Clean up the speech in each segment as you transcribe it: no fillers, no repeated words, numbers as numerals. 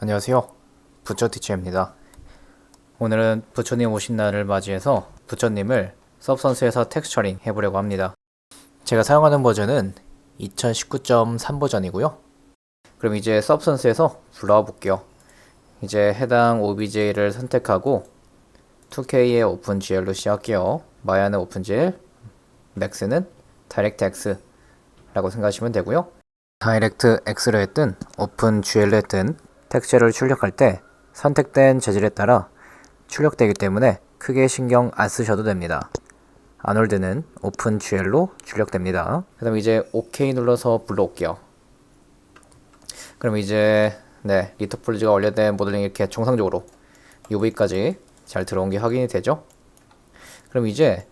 안녕하세요. 부처티처입니다. 오늘은 부처님 오신 날을 맞이해서 부처님을 서브선스에서 텍스처링 해보려고 합니다. 제가 사용하는 버전은 2019.3 버전이고요. 그럼 이제 서브선스에서 불러와 볼게요. 이제 해당 OBJ를 선택하고 2K의 오픈GL로 시작할게요. 마야는 오픈GL, 맥스는 다이렉트X 라고 생각하시면 되고요. 다이렉트X로 했든 오픈GL로 했든 텍스처를 출력할 때 선택된 재질에 따라 출력되기 때문에 크게 신경 안 쓰셔도 됩니다. 아놀드는 오픈GL로 출력됩니다. 그 다음 이제 OK 눌러서 불러올게요. 그럼 이제 리터폴리즈가 완료된 모델링이 이렇게 정상적으로 UV까지 잘 들어온 게 확인이 되죠. 그럼 이제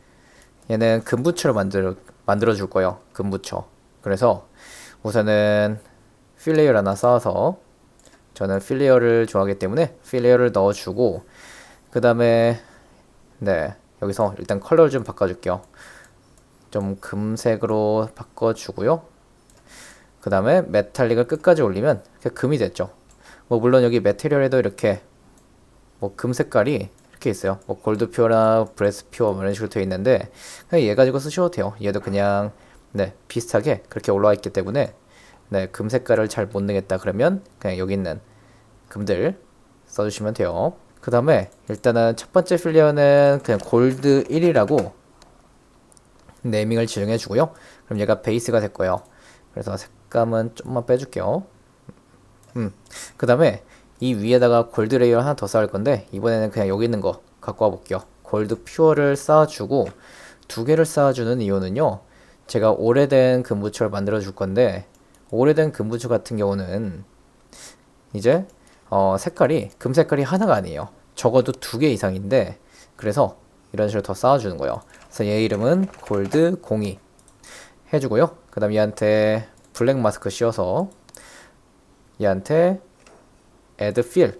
얘는 금부처를 만들어 줄 거예요. 금부처. 그래서 우선은 필레이어를 하나 쌓아서, 저는 필레이어를 좋아하기 때문에 필레이어를 넣어주고, 그 다음에 여기서 일단 컬러를 좀 바꿔줄게요. 좀 금색으로 바꿔주고요. 그 다음에 메탈릭을 끝까지 올리면 금이 됐죠. 뭐 물론 여기 메테리얼에도 이렇게 뭐 금 색깔이 이렇게 있어요. 뭐 골드 퓨어나 브레스 퓨어 이런 식으로 되어 있는데 그냥 얘 가지고 쓰셔도 돼요. 얘도 그냥 비슷하게 그렇게 올라와 있기 때문에 금 색깔을 잘 못 내겠다 그러면 그냥 여기 있는 금들 써주시면 돼요. 그 다음에 일단은 첫 번째 필리어는 그냥 골드 1이라고 네이밍을 지정해 주고요. 그럼 얘가 베이스가 될 거예요. 그래서 색감은 좀만 빼줄게요. 그 다음에 이 위에다가 골드 레이어 하나 더 쌓을 건데 이번에는 그냥 여기 있는 거 갖고 와 볼게요. 골드 퓨어를 쌓아주고, 두 개를 쌓아주는 이유는요, 제가 오래된 금부처를 만들어 줄 건데 오래된 금부처 같은 경우는 이제 색깔이 금 색깔이 하나가 아니에요. 적어도 두 개 이상인데, 그래서 이런 식으로 더 쌓아주는 거예요. 그래서 얘 이름은 골드 02 해주고요. 그 다음 얘한테 블랙 마스크 씌워서 얘한테 add fill,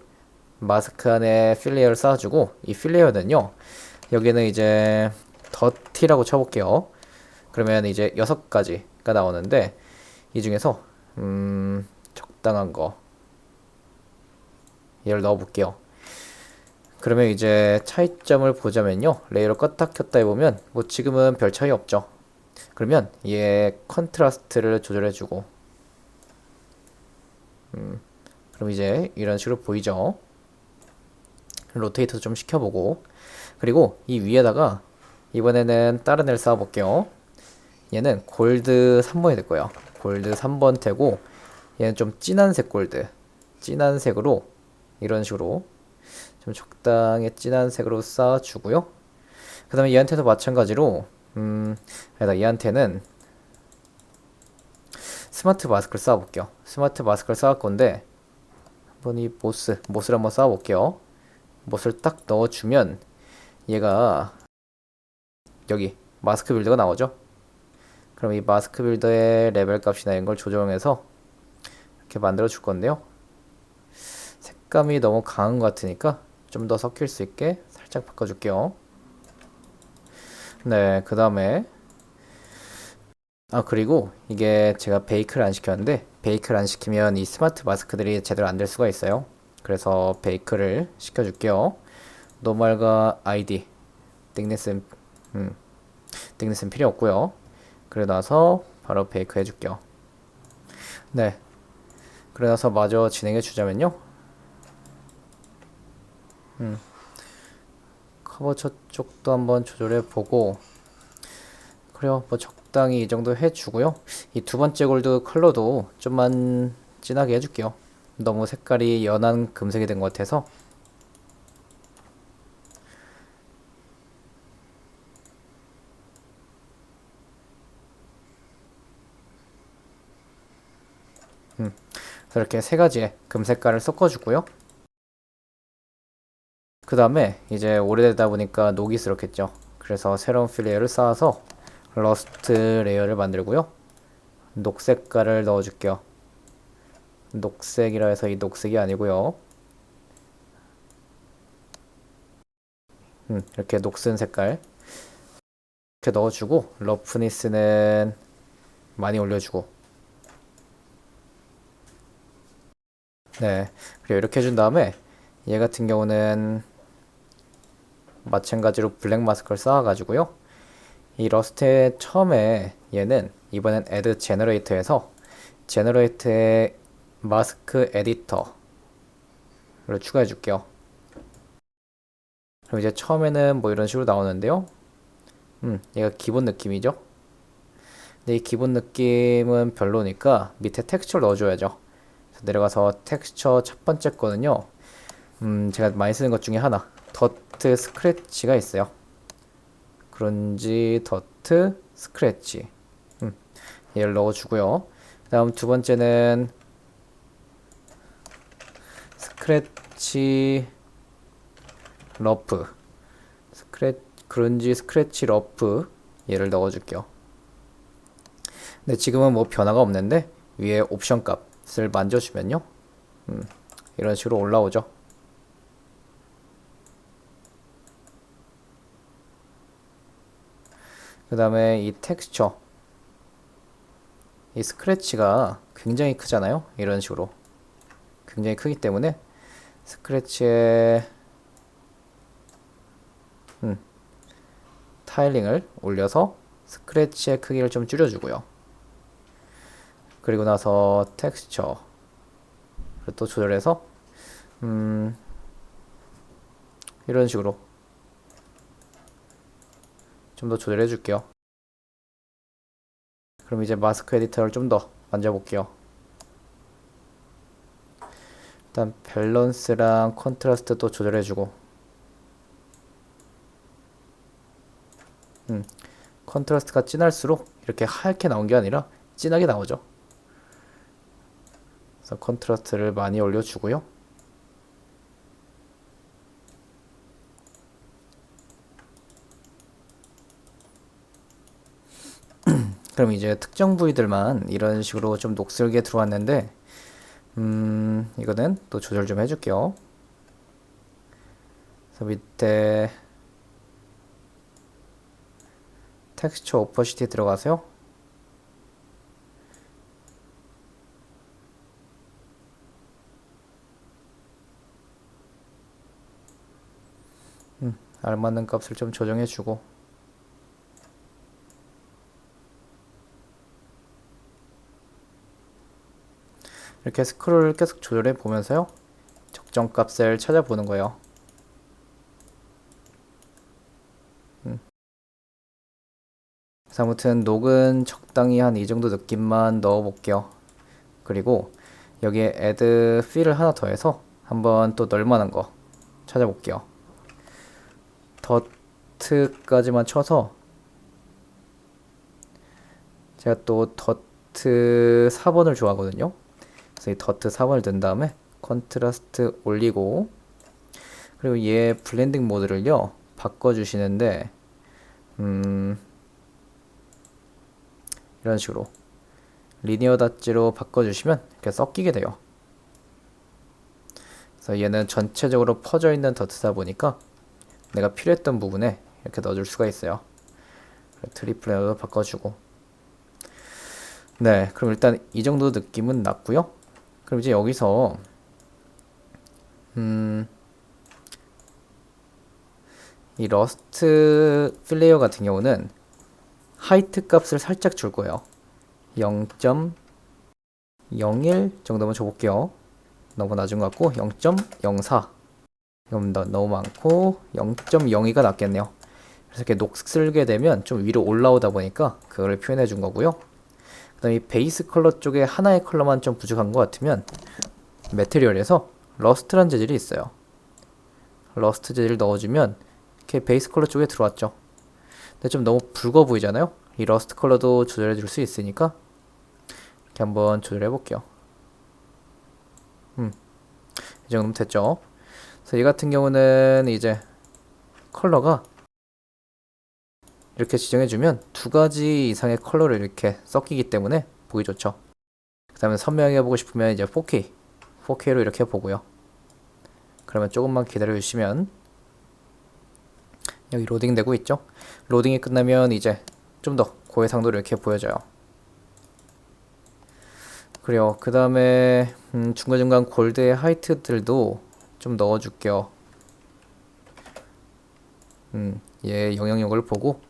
마스크 안에 필레이어를 쌓아주고, 이 필레이어는요, 여기는 이제 더티라고 쳐볼게요. 그러면 이제 6가지가 나오는데 이 중에서 적당한 거 얘를 넣어볼게요. 그러면 이제 차이점을 보자면요, 레이어를 껐다 켰다 해보면 뭐 지금은 별 차이 없죠. 그러면 얘 컨트라스트를 조절해주고, 그럼 이제 이런 식으로 보이죠. 로테이터 좀 시켜보고, 그리고 이 위에다가 이번에는 다른 애를 쌓아볼게요. 얘는 골드 3번이 될 거예요. 골드 3번 되고, 얘는 좀 진한 색 골드, 진한 색으로 이런 식으로 좀 적당히 진한 색으로 쌓아주고요. 그 다음에 얘한테도 마찬가지로 얘한테는 스마트 마스크를 쌓아볼게요. 스마트 마스크를 쌓을 건데 한번 이 못을 한번 쌓아볼게요. 못을 딱 넣어주면 얘가 여기 마스크 빌드가 나오죠. 그럼 이 마스크 빌더의 레벨 값이나 이런 걸 조정해서 이렇게 만들어 줄 건데요. 색감이 너무 강한 것 같으니까 좀 더 섞일 수 있게 살짝 바꿔줄게요. 그 다음에 그리고 이게 제가 베이크를 안 시켰는데, 베이크를 안 시키면 이 스마트 마스크들이 제대로 안 될 수가 있어요. 그래서 베이크를 시켜줄게요. 노멀과 아이디 띵네스는 띵네스는 필요 없고요. 그러고 나서 바로 베이크 해줄게요. 그러고 나서 마저 진행해 주자면요, 커버 저쪽도 한번 조절해 보고, 그래요. 뭐 적당히 이 정도 해주고요. 이 두 번째 골드 컬러도 좀만 진하게 해줄게요. 너무 색깔이 연한 금색이 된 것 같아서. 그래서 이렇게 세 가지의 금 색깔을 섞어주고요. 그 다음에 이제 오래되다 보니까 녹이 스럽겠죠. 그래서 새로운 필레이어를 쌓아서 러스트 레이어를 만들고요. 녹색깔을 넣어줄게요. 녹색이라 해서 이 녹색이 아니고요. 이렇게 녹슨 색깔 이렇게 넣어주고, 러프니스는 많이 올려주고, 네, 그리고 이렇게 해준 다음에 얘 같은 경우는 마찬가지로 블랙 마스크를 쌓아가지고요. 이 러스트의 처음에 얘는 이번엔 add generator에서 generator에 마스크 에디터를 추가해 줄게요. 그럼 이제 처음에는 뭐 이런 식으로 나오는데요. 얘가 기본 느낌이죠. 근데 이 기본 느낌은 별로니까 밑에 텍스처를 넣어줘야죠. 그래서 내려가서 텍스처 첫 번째 거는요. 제가 많이 쓰는 것 중에 하나, 더트 스크래치가 있어요. 그런지 더트 스크래치. 얘를 넣어주고요. 그 다음 두 번째는 스크래치 러프. 그런지 스크래치 러프. 얘를 넣어줄게요. 근데 지금은 뭐 변화가 없는데 위에 옵션 값을 만져주면요. 이런 식으로 올라오죠. 그 다음에 이 텍스처, 이 스크래치가 굉장히 크잖아요. 이런 식으로 굉장히 크기 때문에 스크래치에 타일링을 올려서 스크래치의 크기를 좀 줄여주고요. 그리고 나서 텍스처를 또 조절해서 이런 식으로 좀 더 조절해 줄게요. 그럼 이제 마스크 에디터를 좀 더 만져볼게요. 일단 밸런스랑 컨트라스트 또 조절해주고, 컨트라스트가 진할수록 이렇게 하얗게 나온 게 아니라 진하게 나오죠. 그래서 컨트라스트를 많이 올려주고요. 그럼 이제 특정 부위들만 이런 식으로 좀 녹슬게 들어왔는데, 이거는 또 조절 좀 해줄게요. 그래서 밑에 텍스처 오퍼시티 들어가세요. 알맞는 값을 좀 조정해주고, 이렇게 스크롤을 계속 조절해 보면서요. 적정 값을 찾아보는 거예요. 그래서 아무튼 녹은 적당히 한 이 정도 느낌만 넣어 볼게요. 그리고 여기에 add fill을 하나 더해서 한번 또 넣을만한 거 찾아볼게요. 더트까지만 쳐서 제가 또 더트 4번을 좋아하거든요. 그래서 이 더트 4번을 넣은 다음에 컨트라스트 올리고, 그리고 얘 블렌딩 모드를요 바꿔주시는데 이런 식으로 리니어 닷지로 바꿔주시면 이렇게 섞이게 돼요. 그래서 얘는 전체적으로 퍼져 있는 더트다 보니까 내가 필요했던 부분에 이렇게 넣어줄 수가 있어요. 트리플레어도 바꿔주고. 네, 그럼 일단 이 정도 느낌은 났고요. 그럼 이제 여기서 이 러스트 플레이어 같은 경우는 하이트 값을 살짝 줄 거예요. 0.01 정도만 줘볼게요. 너무 낮은 것 같고 0.04. 이건 너무 많고 0.02가 낫겠네요. 그래서 이렇게 녹슬게 되면 좀 위로 올라오다 보니까 그걸 표현해 준 거고요. 그 다음에 이 베이스 컬러 쪽에 하나의 컬러만 좀 부족한 것 같으면 매트리얼에서 러스트란 재질이 있어요. 러스트 재질을 넣어주면 이렇게 베이스 컬러 쪽에 들어왔죠. 근데 좀 너무 붉어 보이잖아요. 이 러스트 컬러도 조절해 줄 수 있으니까 이렇게 한번 조절해 볼게요. 이 정도면 됐죠. 그래서 이 같은 경우는 이제 컬러가 이렇게 지정해주면 두 가지 이상의 컬러를 이렇게 섞이기 때문에 보기 좋죠. 그 다음에 선명하게 보고 싶으면 이제 4K로 이렇게 보고요. 그러면 조금만 기다려 주시면 여기 로딩 되고 있죠. 로딩이 끝나면 이제 좀 더 고해상도로 이렇게 보여져요. 그래요. 그 다음에 중간중간 골드의 하이트들도 좀 넣어줄게요. 얘 영향력을 보고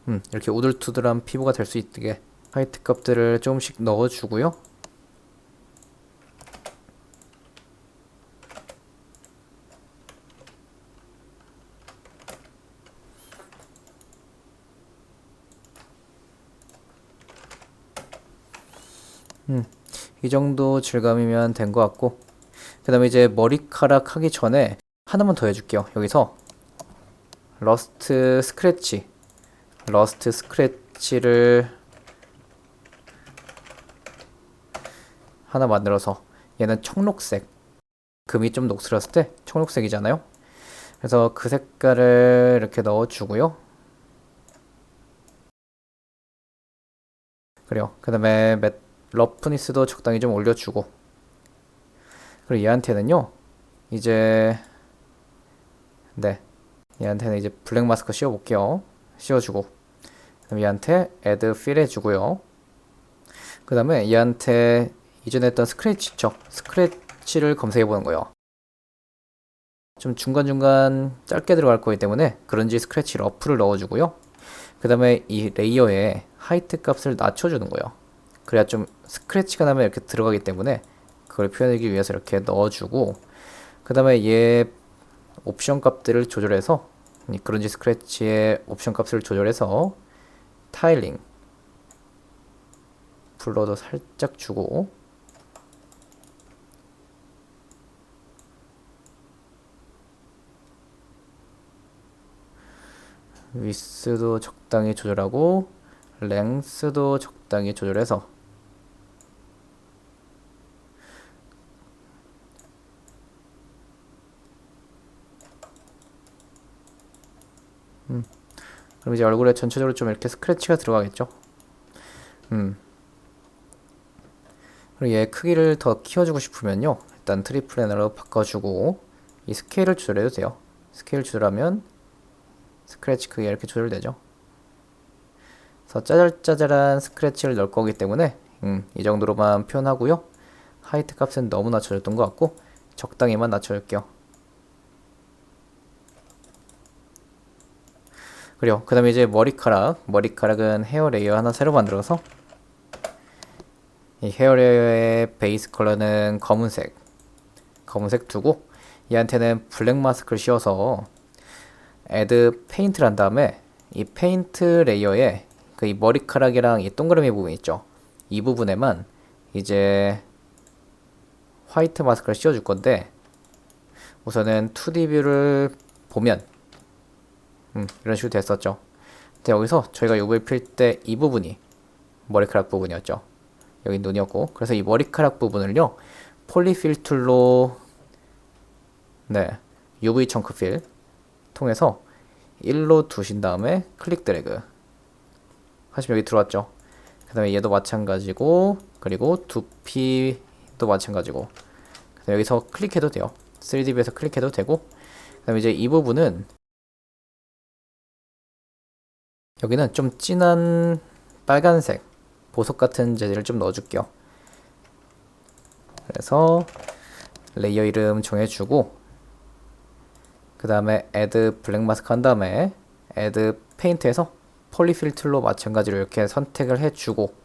이렇게 우들투들한 피부가 될 수 있게 하이트 값들을 조금씩 넣어주고요. 이 정도 질감이면 된 것 같고, 그 다음에 이제 머리카락 하기 전에 하나만 더 해줄게요. 여기서 러스트 스크래치를 하나 만들어서, 얘는 청록색, 금이 좀 녹슬었을 때 청록색이잖아요. 그래서 그 색깔을 이렇게 넣어주고요. 그래요. 그 다음에 러프니스도 적당히 좀 올려주고, 그리고 얘한테는요, 이제 얘한테는 이제 블랙 마스크 씌워볼게요. 씌워주고, 그럼 얘한테 add fill 해주고요. 그 다음에 얘한테 이전에 했던 스크래치 있죠? 스크래치를 검색해보는 거예요. 좀 중간중간 짧게 들어갈 거기 때문에 그런지 스크래치 러프를 넣어주고요. 그 다음에 이 레이어에 하이트 값을 낮춰주는 거예요. 그래야 좀 스크래치가 나면 이렇게 들어가기 때문에 그걸 표현하기 위해서 이렇게 넣어주고, 그 다음에 얘 옵션 값들을 조절해서, 그런지 스크래치의 옵션 값을 조절해서 타일링 블러도 살짝 주고, 위스도 적당히 조절하고 랭스도 적당히 조절해서 그럼 이제 얼굴에 전체적으로 좀 이렇게 스크래치가 들어가겠죠. 그리고 얘 크기를 더 키워주고 싶으면요, 일단 트리 플래너로 바꿔주고 이 스케일을 조절해도 돼요. 스케일 조절하면 스크래치 크기가 이렇게 조절되죠. 그래서 짜잘짜잘한 스크래치를 넣을 거기 때문에 이 정도로만 표현하고요. 하이트 값은 너무 낮춰줬던 것 같고 적당히만 낮춰줄게요. 그래요. 그 다음에 이제 머리카락은 헤어 레이어 하나 새로 만들어서 이 헤어 레이어의 베이스 컬러는 검은색 두고 얘한테는 블랙 마스크를 씌워서 애드 페인트를 한 다음에 이 페인트 레이어에 그 이 머리카락이랑 이 동그라미 부분 있죠. 이 부분에만 이제 화이트 마스크를 씌워줄 건데, 우선은 2D 뷰를 보면 이런 식으로 됐었죠. 근데 여기서 저희가 UV 필 때 이 부분이 머리카락 부분이었죠. 여기 눈이었고, 그래서 이 머리카락 부분을요, 폴리필 툴로 UV 청크 필 통해서 1로 두신 다음에 클릭 드래그 하시면 여기 들어왔죠. 그 다음에 얘도 마찬가지고, 그리고 두피도 마찬가지고, 그다음에 여기서 클릭해도 돼요. 3D뷰에서 클릭해도 되고, 그 다음에 이제 이 부분은 여기는 좀 진한 빨간색 보석 같은 재질을 좀 넣어줄게요. 그래서 레이어 이름 정해주고, 그 다음에 add 블랙 마스크 한 다음에 add 페인트에서 폴리필 툴로 마찬가지로 이렇게 선택을 해주고,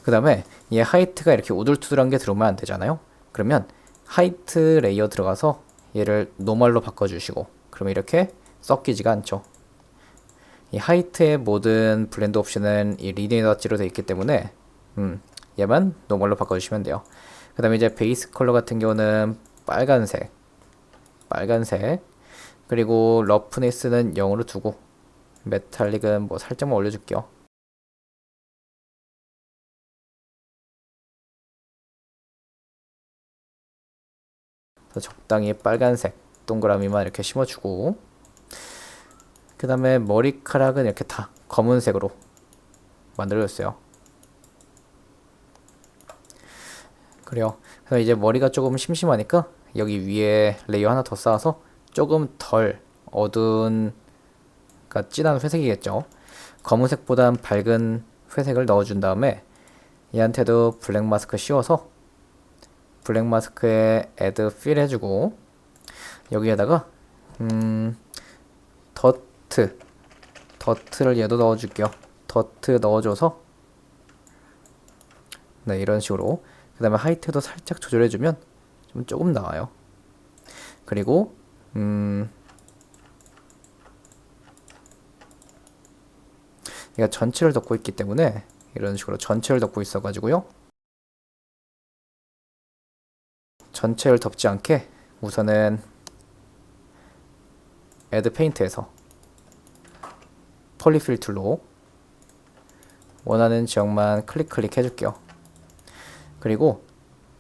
그 다음에 얘 하이트가 이렇게 우둘투둘한 게 들어오면 안 되잖아요. 그러면 하이트 레이어 들어가서 얘를 노멀로 바꿔주시고, 그러면 이렇게 섞이지가 않죠. 이 하이트의 모든 블렌드 옵션은 이 리니어 닷지로 되어 있기 때문에 얘만 노멀로 바꿔주시면 돼요. 그 다음에 이제 베이스 컬러 같은 경우는 빨간색 그리고 러프니스는 0으로 두고 메탈릭은 뭐 살짝만 올려줄게요. 적당히 빨간색 동그라미만 이렇게 심어주고, 그 다음에 머리카락은 이렇게 다 검은색으로 만들어줬어요. 그래요. 그래서 이제 머리가 조금 심심하니까 여기 위에 레이어 하나 더 쌓아서 조금 덜 어두운, 그러니까 진한 회색이겠죠. 검은색보단 밝은 회색을 넣어준 다음에 얘한테도 블랙 마스크 씌워서 블랙 마스크에 애드 필 해주고, 여기에다가 더트를 얘도 넣어줄게요. 더트 넣어줘서, 네, 이런 식으로. 그 다음에 하이트도 살짝 조절해주면 조금 나아요. 그리고 얘가 전체를 덮고 있기 때문에 이런 식으로 전체를 덮고 있어가지고요. 전체를 덮지 않게 우선은 애드 페인트에서 폴리필 툴로 원하는 지역만 클릭 해줄게요. 그리고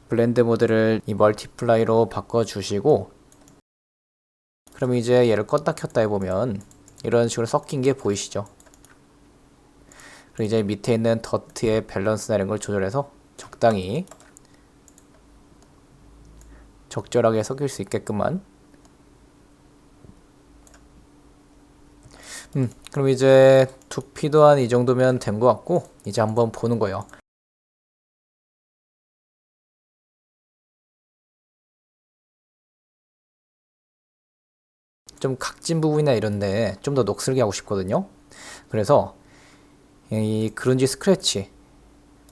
블렌드 모드를 이 멀티플라이로 바꿔주시고, 그럼 이제 얘를 껐다 켰다 해보면 이런 식으로 섞인 게 보이시죠? 그리고 이제 밑에 있는 더트의 밸런스나 이런 걸 조절해서 적당히 적절하게 섞일 수 있게끔만. 그럼 이제 두피도 한 이 정도면 된 것 같고, 이제 한번 보는 거예요. 좀 각진 부분이나 이런데 좀 더 녹슬게 하고 싶거든요. 그래서 이 그룬지 스크래치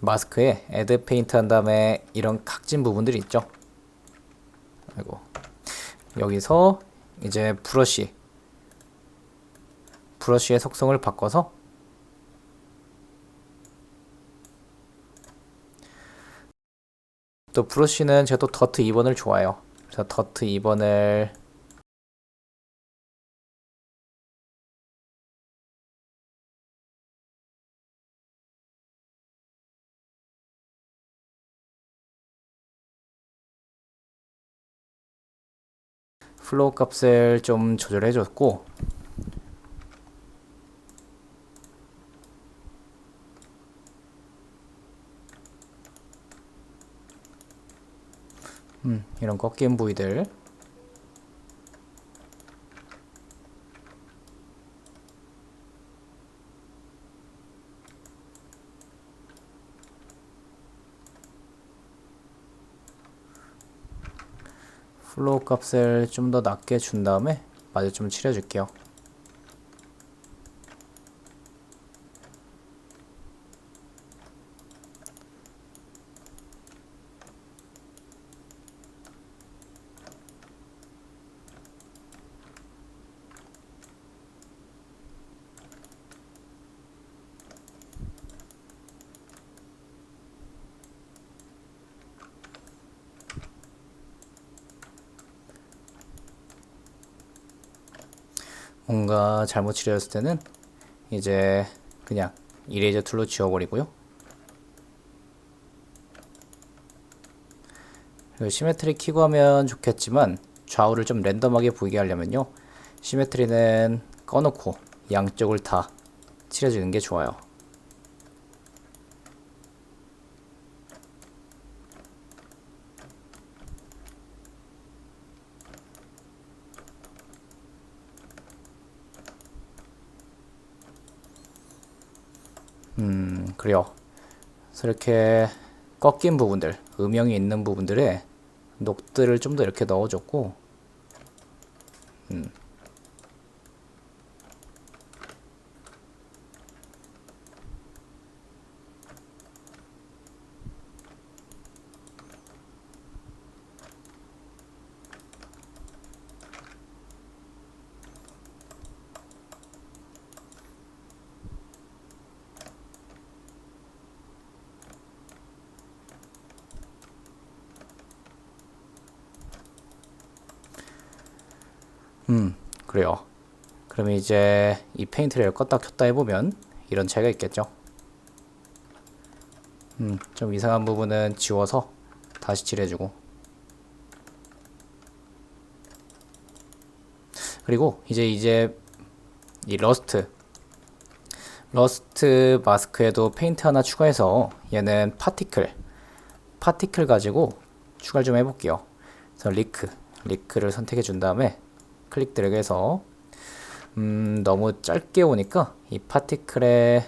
마스크에 애드 페인트 한 다음에 이런 각진 부분들이 있죠. 아이고. 여기서 이제 브러쉬의 속성을 바꿔서 또 브러쉬는 제가 또 더트 2번을 좋아해요. 그래서 더트 2번을 플로우 값을 좀 조절해 줬고, 이런 꺾인 부위들 플로우 값을 좀 더 낮게 준 다음에 마저 좀 칠해줄게요. 뭔가 잘못 칠해졌을 때는 이제 그냥 이레이저 툴로 지워버리고요. 그리고 시메트리 키고 하면 좋겠지만 좌우를 좀 랜덤하게 보이게 하려면요, 시메트리는 꺼놓고 양쪽을 다 칠해주는 게 좋아요. 그래요. 그래서 이렇게 꺾인 부분들, 음영이 있는 부분들에 녹들을 좀 더 이렇게 넣어줬고, 그래요. 그러면 이제 이 페인트를 껐다 켰다 해보면 이런 차이가 있겠죠. 좀 이상한 부분은 지워서 다시 칠해주고, 그리고 이제 이 러스트 마스크에도 페인트 하나 추가해서 얘는 파티클 가지고 추가를 좀 해볼게요. 그래서 리크를 선택해 준 다음에 클릭 드래그 해서 너무 짧게 오니까 이 파티클의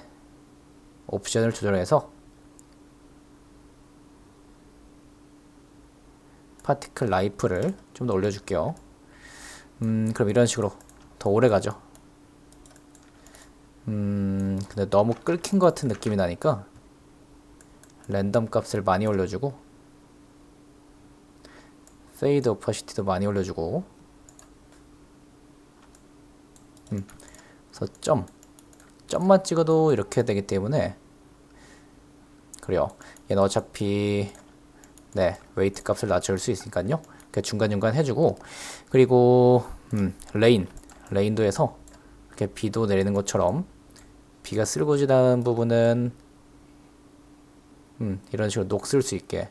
옵션을 조절해서 파티클 라이프를 좀 더 올려줄게요. 그럼 이런 식으로 더 오래 가죠. 근데 너무 끓긴 것 같은 느낌이 나니까 랜덤 값을 많이 올려주고 페이드 오퍼시티도 많이 올려주고 그래서 점만 찍어도 이렇게 되기 때문에 그래요. 얘는 어차피 네 웨이트 값을 낮출 수 있으니까요. 중간중간 해주고 그리고 레인도 해서 이렇게 비도 내리는 것처럼 비가 쓸고지나는 부분은 이런 식으로 녹슬 수 있게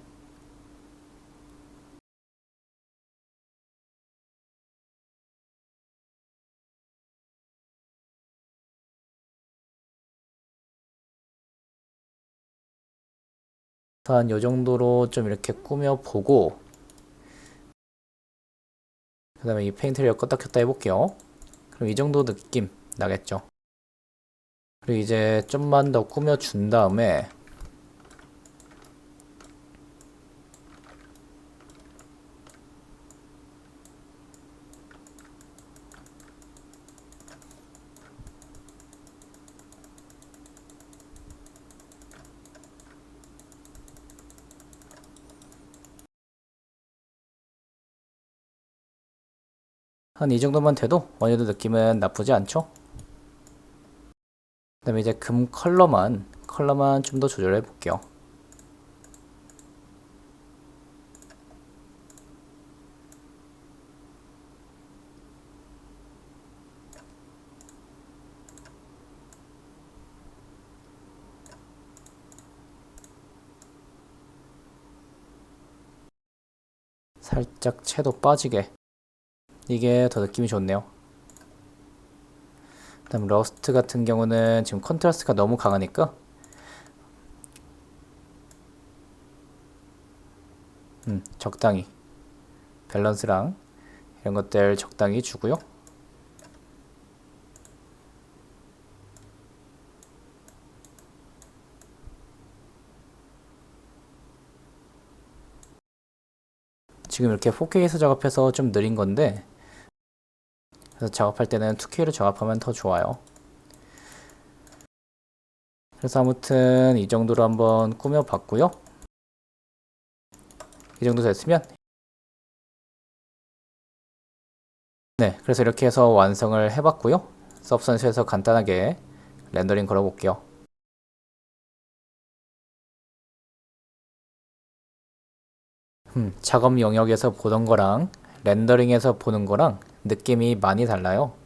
한 요 정도로 좀 이렇게 꾸며보고 그 다음에 이 페인트를 껐다 켰다 해볼게요. 그럼 이 정도 느낌 나겠죠. 그리고 이제 좀만 더 꾸며준 다음에 한 이 정도만 돼도 어느 정도 느낌은 나쁘지 않죠? 그 다음에 이제 금 컬러만 좀 더 조절해 볼게요. 살짝 채도 빠지게 이게 더 느낌이 좋네요. 그 다음 러스트 같은 경우는 지금 컨트라스트가 너무 강하니까 적당히 밸런스랑 이런 것들 적당히 주고요. 지금 이렇게 4K에서 작업해서 좀 느린 건데 그래서 작업할 때는 2K로 작업하면 더 좋아요. 그래서 아무튼 이 정도로 한번 꾸며봤고요. 이 정도 됐으면 네, 그래서 이렇게 해서 완성을 해봤고요. 서브선스에서 간단하게 렌더링 걸어볼게요. 작업 영역에서 보던 거랑 렌더링에서 보는 거랑 느낌이 많이 달라요.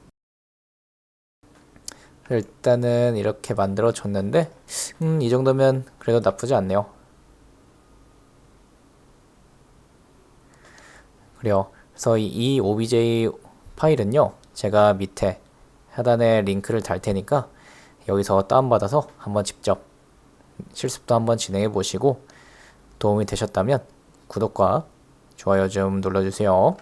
일단은 이렇게 만들어 줬는데 이 정도면 그래도 나쁘지 않네요. 그래요. 그래서 이 OBJ 파일은요, 제가 밑에 하단에 링크를 달 테니까 여기서 다운받아서 한번 직접 실습도 한번 진행해 보시고 도움이 되셨다면 구독과 좋아요 좀 눌러주세요.